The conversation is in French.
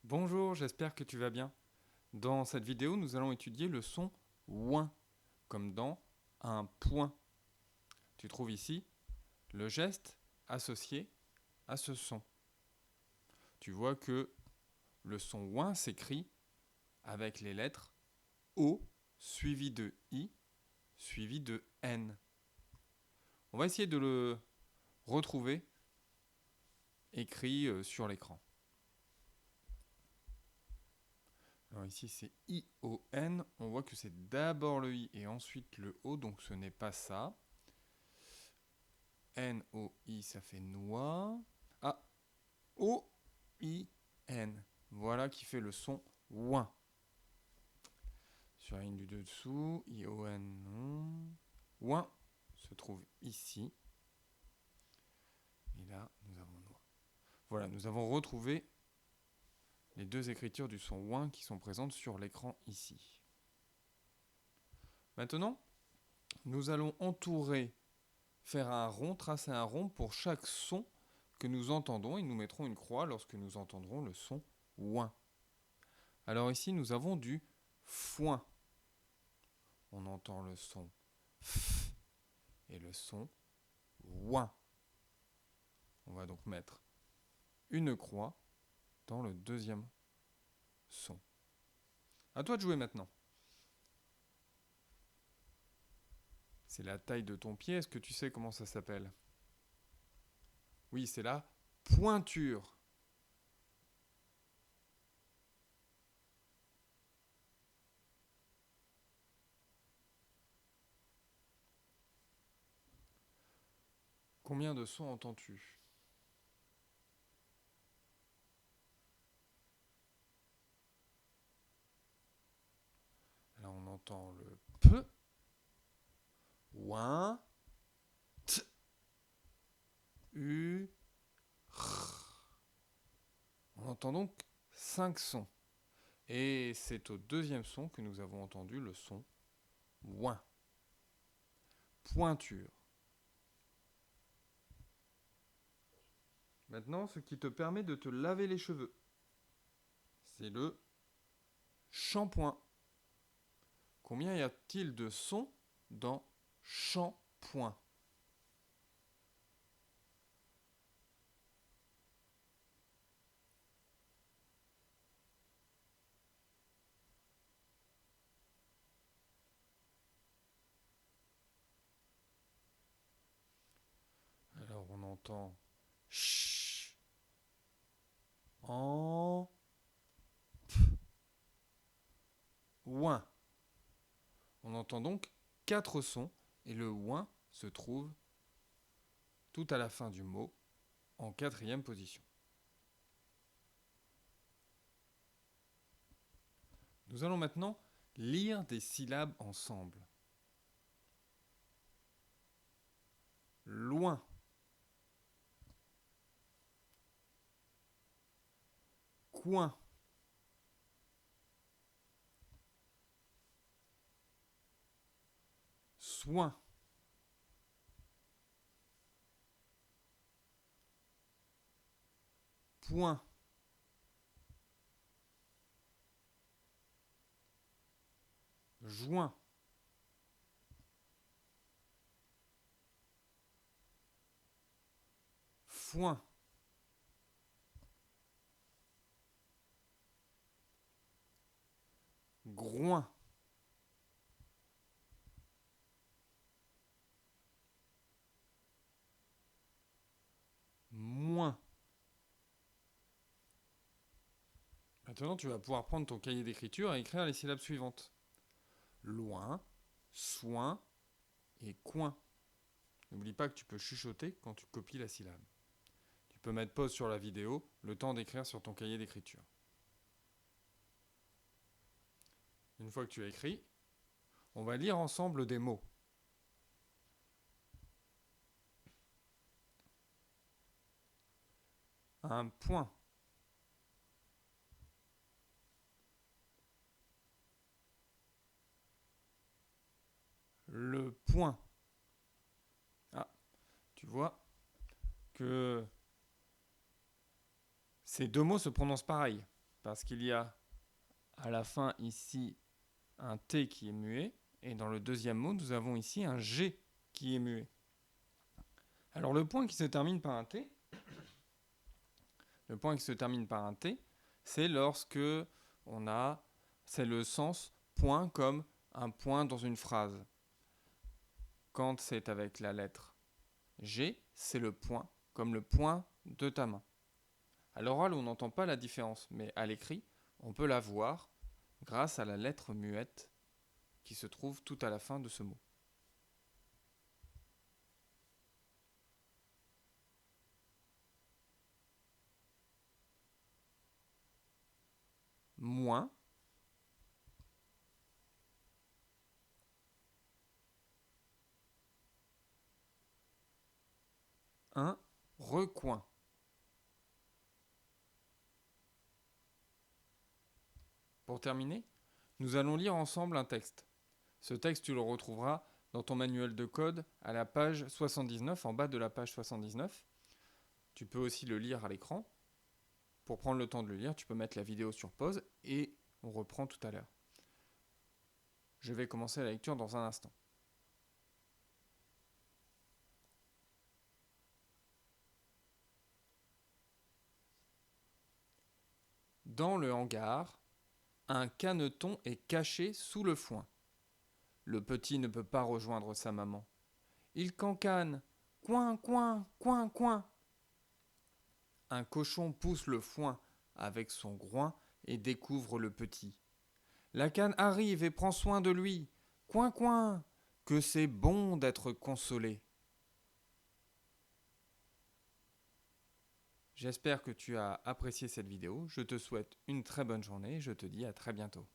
Bonjour, j'espère que tu vas bien. Dans cette vidéo, nous allons étudier le son ouin, comme dans un point. Tu trouves ici le geste associé à ce son. Tu vois que le son ouin s'écrit avec les lettres O suivi de I suivi de N. On va essayer de le retrouver écrit sur l'écran. Alors ici c'est I-O-N, on voit que c'est d'abord le I et ensuite le O, donc ce n'est pas ça. N-O-I, ça fait noix. Ah, O-I-N, voilà qui fait le son ouin. Sur la ligne du dessous, I-O-N, non. Ouin se trouve ici. Et là, nous avons noix. Voilà, nous avons retrouvé les deux écritures du son ouin qui sont présentes sur l'écran ici. Maintenant, nous allons faire un rond, tracer un rond pour chaque son que nous entendons et nous mettrons une croix lorsque nous entendrons le son ouin. Alors ici, nous avons du foin. On entend le son f et le son ouin. On va donc mettre une croix dans le deuxième son. À toi de jouer maintenant. C'est la taille de ton pied. Est-ce que tu sais comment ça s'appelle? Oui, c'est la pointure. Combien de sons entends-tu? Là, on entend le P, ouin, T, U, R. On entend donc 5 sons. Et c'est au deuxième son que nous avons entendu le son ouin. Pointure. Maintenant, ce qui te permet de te laver les cheveux, c'est le shampoing. Combien y a-t-il de sons dans shampoing? Alors on entend ch, en, p, ouin. On entend donc 4 sons et le ouin se trouve tout à la fin du mot en 4e position. Nous allons maintenant lire des syllabes ensemble. Loin, coin, soin, point, joint, foin, groin, moins. Maintenant, tu vas pouvoir prendre ton cahier d'écriture et écrire les syllabes suivantes. Loin, soin et coin. N'oublie pas que tu peux chuchoter quand tu copies la syllabe. Tu peux mettre pause sur la vidéo, le temps d'écrire sur ton cahier d'écriture. Une fois que tu as écrit, on va lire ensemble des mots. Un point. Le point. Ah, tu vois que ces deux mots se prononcent pareil. parce qu'il y a à la fin ici un T qui est muet, et dans le deuxième mot, nous avons ici un G qui est muet. Alors le point qui se termine par un T, c'est lorsque c'est le sens point comme un point dans une phrase. Quand c'est avec la lettre G, c'est le point, comme le point de ta main. À l'oral, on n'entend pas la différence, mais à l'écrit, on peut la voir grâce à la lettre muette qui se trouve tout à la fin de ce mot. Moins, un recoin. Pour terminer, nous allons lire ensemble un texte. Ce texte, tu le retrouveras dans ton manuel de code à la page 79, en bas de la page 79. Tu peux aussi le lire à l'écran. Pour prendre le temps de le lire, tu peux mettre la vidéo sur pause et on reprend tout à l'heure. Je vais commencer la lecture dans un instant. Dans le hangar, un caneton est caché sous le foin. Le petit ne peut pas rejoindre sa maman. Il cancane. Coin, coin, coin, coin. Un cochon pousse le foin avec son groin et découvre le petit. La canne arrive et prend soin de lui. Coin, coin, que c'est bon d'être consolé. J'espère que tu as apprécié cette vidéo. Je te souhaite une très bonne journée et je te dis à très bientôt.